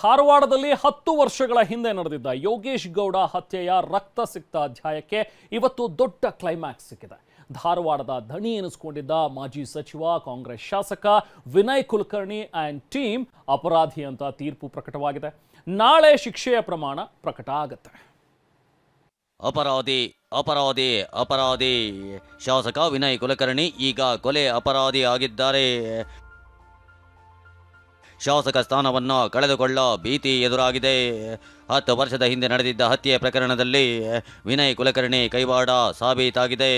ಧಾರವಾಡದಲ್ಲಿ 10 ವರ್ಷಗಳ ಹಿಂದೆ ನಡೆದಿದ್ದ ಯೋಗೇಶ್ ಗೌಡ ಹತ್ಯೆಯ ರಕ್ತಸಿಕ್ತ ಅಧ್ಯಾಯಕ್ಕೆ ಇವತ್ತು ದೊಡ್ಡ ಕ್ಲೈಮ್ಯಾಕ್ಸ್ ಸಿಕ್ಕಿದೆ. ಧಾರವಾಡದ ಧಣಿ ಎನಿಸಿಕೊಂಡಿದ್ದ ಮಾಜಿ ಸಚಿವ ಕಾಂಗ್ರೆಸ್ ಶಾಸಕ ವಿನಯ್ ಕುಲಕರ್ಣಿ ಅಂಡ್ ಟೀಮ್ ಅಪರಾಧಿ ಅಂತ ತೀರ್ಪು ಪ್ರಕಟವಾಗಿದೆ. ನಾಳೆ ಶಿಕ್ಷೆಯ ಪ್ರಮಾಣ ಪ್ರಕಟ ಆಗುತ್ತೆ. ಅಪರಾಧಿ ಅಪರಾಧಿ ಅಪರಾಧಿ ಶಾಸಕ ವಿನಯ್ ಕುಲಕರ್ಣಿ ಈಗ ಕೊಲೆ ಅಪರಾಧಿ ಆಗಿದ್ದಾರೆ. ಶಾಸಕ ಸ್ಥಾನವನ್ನು ಕಳೆದುಕೊಳ್ಳೋ ಭೀತಿ ಎದುರಾಗಿದೆ. 10 ವರ್ಷದ ಹಿಂದೆ ನಡೆದಿದ್ದ ಹತ್ಯೆ ಪ್ರಕರಣದಲ್ಲಿ ವಿನಯ್ ಕುಲಕರ್ಣಿ ಕೈವಾಡ ಸಾಬೀತಾಗಿದೆ.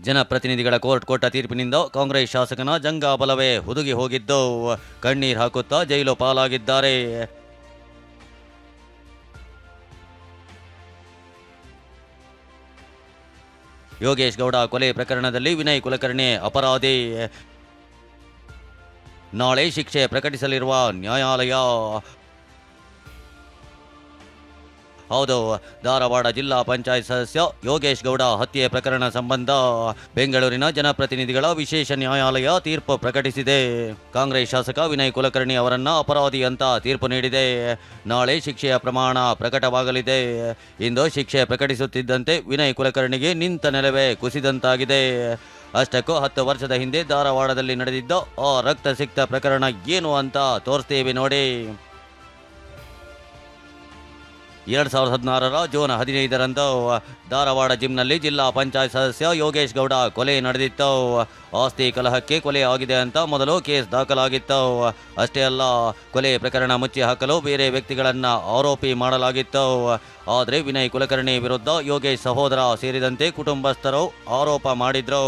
ಜನಪ್ರತಿನಿಧಿಗಳ ಕೋರ್ಟ್ ಕೊಟ್ಟ ತೀರ್ಪಿನಿಂದ ಕಾಂಗ್ರೆಸ್ ಶಾಸಕನ ಜಂಗಾಬಲವೇ ಹುದುಗಿ ಹೋಗಿದ್ದು ಕಣ್ಣೀರು ಹಾಕುತ್ತಾ ಜೈಲು ಪಾಲಾಗಿದ್ದಾರೆ. ಯೋಗೇಶ್ ಗೌಡ ಕೊಲೆ ಪ್ರಕರಣದಲ್ಲಿ ವಿನಯ್ ಕುಲಕರ್ಣಿ ಅಪರಾಧಿ. ನಾಳೆ ಶಿಕ್ಷೆ ಪ್ರಕಟಿಸಲಿರುವ ನ್ಯಾಯಾಲಯ. ಹೌದು, ಧಾರವಾಡ ಜಿಲ್ಲಾ ಪಂಚಾಯತ್ ಸದಸ್ಯ ಯೋಗೇಶ್ ಗೌಡ ಹತ್ಯೆ ಪ್ರಕರಣ ಸಂಬಂಧ ಬೆಂಗಳೂರಿನ ಜನಪ್ರತಿನಿಧಿಗಳ ವಿಶೇಷ ನ್ಯಾಯಾಲಯ ತೀರ್ಪು ಪ್ರಕಟಿಸಿದೆ. ಕಾಂಗ್ರೆಸ್ ಶಾಸಕ ವಿನಯ್ ಕುಲಕರ್ಣಿ ಅವರನ್ನ ಅಪರಾಧಿ ಅಂತ ತೀರ್ಪು ನೀಡಿದೆ. ನಾಳೆ ಶಿಕ್ಷೆಯ ಪ್ರಮಾಣ ಪ್ರಕಟವಾಗಲಿದೆ. ಇಂದು ಶಿಕ್ಷೆ ಪ್ರಕಟಿಸುತ್ತಿದ್ದಂತೆ ವಿನಯ್ ಕುಲಕರ್ಣಿಗೆ ನಿಂತ ನೆಲವೇ ಕುಸಿದಂತಾಗಿದೆ. ಅಷ್ಟಕ್ಕೂ 10 ವರ್ಷದ ಹಿಂದೆ ಧಾರವಾಡದಲ್ಲಿ ನಡೆದಿದ್ದ ಆ ರಕ್ತಸಿಕ್ತ ಪ್ರಕರಣ ಏನು ಅಂತ ತೋರಿಸ್ತೇವೆ ನೋಡಿ. 2016ರ ಜೂನ್ 15ರಂದು ಧಾರವಾಡ ಜಿಮ್ನಲ್ಲಿ ಜಿಲ್ಲಾ ಪಂಚಾಯತ್ ಸದಸ್ಯ ಯೋಗೇಶ್ ಗೌಡ ಕೊಲೆ ನಡೆದಿತ್ತು. ಆಸ್ತಿ ಕಲಹಕ್ಕೆ ಕೊಲೆ ಆಗಿದೆ ಅಂತ ಮೊದಲು ಕೇಸ್ ದಾಖಲಾಗಿತ್ತು. ಅಷ್ಟೇ ಅಲ್ಲ, ಕೊಲೆ ಪ್ರಕರಣ ಮುಚ್ಚಿ ಹಾಕಲು ಬೇರೆ ವ್ಯಕ್ತಿಗಳನ್ನು ಆರೋಪಿ ಮಾಡಲಾಗಿತ್ತು. ಆದರೆ ವಿನಯ್ ಕುಲಕರ್ಣಿ ವಿರುದ್ಧ ಯೋಗೇಶ್ ಸಹೋದರ ಸೇರಿದಂತೆ ಕುಟುಂಬಸ್ಥರು ಆರೋಪ ಮಾಡಿದ್ರು.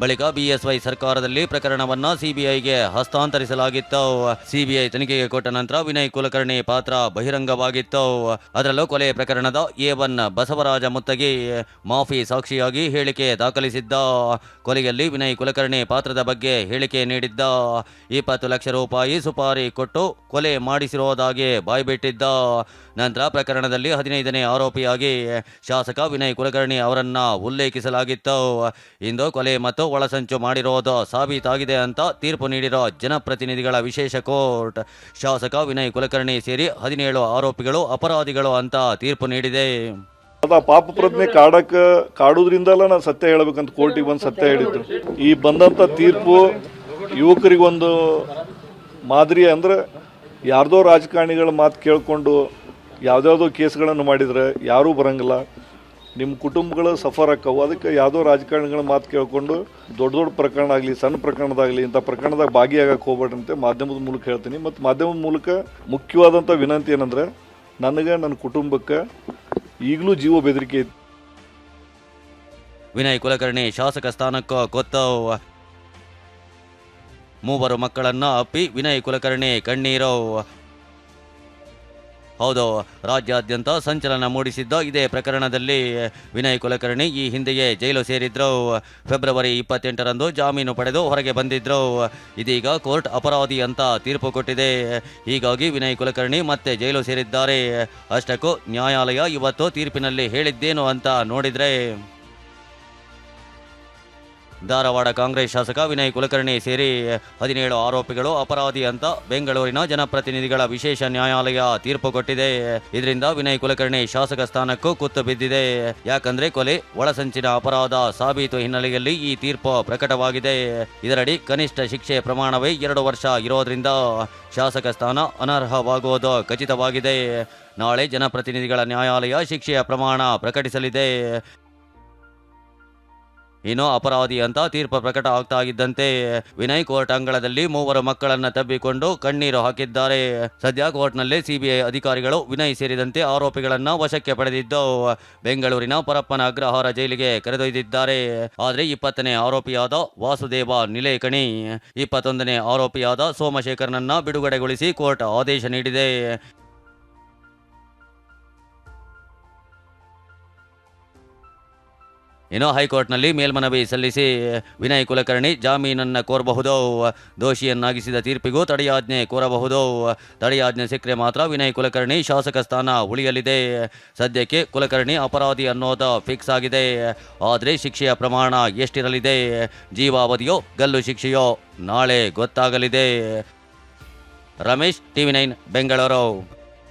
ಬಳಿಕ ಬಿಎಸ್ವೈ ಸರ್ಕಾರದಲ್ಲಿ ಪ್ರಕರಣವನ್ನ ಸಿಬಿಐಗೆ ಹಸ್ತಾಂತರಿಸಲಾಗಿತ್ತು. ಸಿಬಿಐ ತನಿಖೆಗೆ ಕೊಟ್ಟ ನಂತರ ವಿನಯ್ ಕುಲಕರ್ಣಿ ಪಾತ್ರ ಬಹಿರಂಗವಾಗಿತ್ತು. ಅದರಲ್ಲೂ ಕೊಲೆ ಪ್ರಕರಣದ A1 ಬಸವರಾಜ ಮುತ್ತಗಿ ಮಾಫಿ ಸಾಕ್ಷಿಯಾಗಿ ಹೇಳಿಕೆ ದಾಖಲಿಸಿದ್ದ. ಕೊಲೆಯಲ್ಲಿ ವಿನಯ್ ಕುಲಕರ್ಣಿ ಪಾತ್ರದ ಬಗ್ಗೆ ಹೇಳಿಕೆ ನೀಡಿದ್ದ. 20 ಲಕ್ಷ ರೂಪಾಯಿ ಸುಪಾರಿ ಕೊಟ್ಟು ಕೊಲೆ ಮಾಡಿಸಿರುವುದಾಗಿ ಬಾಯ್ಬಿಟ್ಟಿದ್ದ. ನಂತರ ಪ್ರಕರಣದಲ್ಲಿ 15ನೇ ಆರೋಪಿಯಾಗಿ ಶಾಸಕ ವಿನಯ್ ಕುಲಕರ್ಣಿ ಅವರನ್ನ ಉಲ್ಲೇಖಿಸಲಾಗಿತ್ತು. ಇಂದು ಕೊಲೆ ಮತ್ತು ಒಳಸಂಚು ಮಾಡಿರೋದು ಸಾಬೀತಾಗಿದೆ ಅಂತ ತೀರ್ಪು ನೀಡಿರೋ ಜನಪ್ರತಿನಿಧಿಗಳ ವಿಶೇಷ ಕೋರ್ಟ್ ಶಾಸಕ ವಿನಯ್ ಕುಲಕರ್ಣಿ ಸೇರಿ 17 ಆರೋಪಿಗಳು ಅಪರಾಧಿಗಳು ಅಂತ ತೀರ್ಪು ನೀಡಿದೆ. ಪಾಪ ಪ್ರಜ್ಞೆ ಕಾಡೋದ್ರಿಂದಲ್ಲ ನಾನು ಸತ್ಯ ಹೇಳಬೇಕಂತ ಕೋರ್ಟಿಗೆ ಬಂದು ಸತ್ಯ ಹೇಳಿದ್ರು. ಈ ಬಂದಂಥ ತೀರ್ಪು ಯುವಕರಿಗೊಂದು ಮಾದರಿ. ಅಂದ್ರೆ ಯಾರ್ದೋ ರಾಜಕಾರಣಿಗಳ ಮಾತು ಕೇಳಿಕೊಂಡು ಯಾವುದ್ಯಾವುದೋ ಕೇಸ್ಗಳನ್ನು ಮಾಡಿದರೆ ಯಾರೂ ಬರಂಗಿಲ್ಲ, ನಿಮ್ಮ ಕುಟುಂಬಗಳು ಸಫರ್ ಆಕ್ಕವು. ಅದಕ್ಕೆ ಯಾವುದೋ ರಾಜಕಾರಣಿಗಳ ಮಾತು ಕೇಳಿಕೊಂಡು ದೊಡ್ಡ ದೊಡ್ಡ ಪ್ರಕರಣ ಆಗಲಿ ಸಣ್ಣ ಪ್ರಕರಣದಾಗಲಿ ಇಂಥ ಪ್ರಕರಣದಾಗ ಭಾಗಿಯಾಗಕ್ಕೆ ಹೋಗ್ಬೇಡ್ರಂತೆ ಮಾಧ್ಯಮದ ಮೂಲಕ ಹೇಳ್ತೀನಿ. ಮತ್ತು ಮಾಧ್ಯಮದ ಮೂಲಕ ಮುಖ್ಯವಾದಂಥ ವಿನಂತಿ ಏನಂದರೆ, ನನಗೆ ನನ್ನ ಕುಟುಂಬಕ್ಕೆ ಈಗಲೂ ಜೀವ ಬೆದರಿಕೆ ಐತಿ. ವಿನಯ್ ಕುಲಕರ್ಣಿ ಶಾಸಕ ಸ್ಥಾನಕ್ಕೂ ಕೊತ್ತು. 3 ಮಕ್ಕಳನ್ನ ಅಪ್ಪಿ ವಿನಯ್ ಕುಲಕರ್ಣಿ ಕಣ್ಣೀರು. ಹೌದು, ರಾಜ್ಯಾದ್ಯಂತ ಸಂಚಲನ ಮೂಡಿಸಿದ್ದ ಇದೇ ಪ್ರಕರಣದಲ್ಲಿ ವಿನಯ್ ಕುಲಕರ್ಣಿ ಈ ಹಿಂದೆಯೇ ಜೈಲು ಸೇರಿದ್ರು. ಫೆಬ್ರವರಿ 28ರಂದು ಜಾಮೀನು ಪಡೆದು ಹೊರಗೆ ಬಂದಿದ್ರು. ಇದೀಗ ಕೋರ್ಟ್ ಅಪರಾಧಿ ಅಂತ ತೀರ್ಪು ಕೊಟ್ಟಿದೆ. ಹೀಗಾಗಿ ವಿನಯ್ ಕುಲಕರ್ಣಿ ಮತ್ತೆ ಜೈಲು ಸೇರಿದ್ದಾರೆ. ಅಷ್ಟಕ್ಕೂ ನ್ಯಾಯಾಲಯ ಇವತ್ತು ತೀರ್ಪಿನಲ್ಲಿ ಹೇಳಿದ್ದೇನು ಅಂತ ನೋಡಿದ್ರೆ, ಧಾರವಾಡ ಕಾಂಗ್ರೆಸ್ ಶಾಸಕ ವಿನಯ್ ಕುಲಕರ್ಣಿ ಸೇರಿ 17 ಆರೋಪಿಗಳು ಅಪರಾಧಿ ಅಂತ ಬೆಂಗಳೂರಿನ ಜನಪ್ರತಿನಿಧಿಗಳ ವಿಶೇಷ ನ್ಯಾಯಾಲಯ ತೀರ್ಪು ಕೊಟ್ಟಿದೆ. ಇದರಿಂದ ವಿನಯ್ ಕುಲಕರ್ಣಿ ಶಾಸಕ ಸ್ಥಾನಕ್ಕೂ ಕುತ್ತು ಬಿದ್ದಿದೆ. ಯಾಕಂದ್ರೆ ಕೊಲೆ ಒಳಸಂಚಿನ ಅಪರಾಧ ಸಾಬೀತು ಹಿನ್ನೆಲೆಯಲ್ಲಿ ಈ ತೀರ್ಪು ಪ್ರಕಟವಾಗಿದೆ. ಇದರಡಿ ಕನಿಷ್ಠ ಶಿಕ್ಷೆ ಪ್ರಮಾಣವೇ 2 ವರ್ಷ ಇರೋದ್ರಿಂದ ಶಾಸಕ ಸ್ಥಾನ ಅನರ್ಹವಾಗುವುದು ಖಚಿತವಾಗಿದೆ. ನಾಳೆ ಜನಪ್ರತಿನಿಧಿಗಳ ನ್ಯಾಯಾಲಯ ಶಿಕ್ಷೆಯ ಪ್ರಮಾಣ ಪ್ರಕಟಿಸಲಿದೆ. ಇನ್ನು ಅಪರಾಧಿ ಅಂತ ತೀರ್ಪು ಪ್ರಕಟ ಆಗ್ತಾ ಇದ್ದಂತೆ ವಿನಯ್ ಕೋರ್ಟ್ ಅಂಗಳದಲ್ಲಿ 3 ಮಕ್ಕಳನ್ನ ತಬ್ಬಿಕೊಂಡು ಕಣ್ಣೀರು ಹಾಕಿದ್ದಾರೆ. ಸದ್ಯ ಕೋರ್ಟ್ನಲ್ಲಿ ಸಿಬಿಐ ಅಧಿಕಾರಿಗಳು ವಿನಯ್ ಸೇರಿದಂತೆ ಆರೋಪಿಗಳನ್ನ ವಶಕ್ಕೆ ಪಡೆದಿದ್ದು ಬೆಂಗಳೂರಿನ ಪರಪ್ಪನ ಅಗ್ರಹಾರ ಜೈಲಿಗೆ ಕರೆದೊಯ್ದಿದ್ದಾರೆ. ಆದರೆ 20ನೇ ಆರೋಪಿಯಾದ ವಾಸುದೇವ ನಿಲೇಕಣಿ, 21ನೇ ಆರೋಪಿಯಾದ ಸೋಮಶೇಖರ್ನನ್ನ ಬಿಡುಗಡೆಗೊಳಿಸಿ ಕೋರ್ಟ್ ಆದೇಶ ನೀಡಿದೆ. ಇನ್ನು ಹೈಕೋರ್ಟ್ನಲ್ಲಿ ಮೇಲ್ಮನವಿ ಸಲ್ಲಿಸಿ ವಿನಯ್ ಕುಲಕರ್ಣಿ ಜಾಮೀನನ್ನು ಕೋರಬಹುದು. ದೋಷಿಯನ್ನಾಗಿಸಿದ ತೀರ್ಪಿಗೂ ತಡೆಯಾಜ್ಞೆ ಕೋರಬಹುದು. ತಡೆಯಾಜ್ಞೆ ಸಿಕ್ಕರೆ ಮಾತ್ರ ವಿನಯ್ ಕುಲಕರ್ಣಿ ಶಾಸಕ ಸ್ಥಾನ ಉಳಿಯಲಿದೆ. ಸದ್ಯಕ್ಕೆ ಕುಲಕರ್ಣಿ ಅಪರಾಧಿ ಅನ್ನೋದು ಫಿಕ್ಸ್ ಆಗಿದೆ. ಆದರೆ ಶಿಕ್ಷೆಯ ಪ್ರಮಾಣ ಎಷ್ಟಿರಲಿದೆ, ಜೀವಾವಧಿಯೋ ಗಲ್ಲು ಶಿಕ್ಷೆಯೋ ನಾಳೆ ಗೊತ್ತಾಗಲಿದೆ. ರಮೇಶ್, TV9 ಬೆಂಗಳೂರು.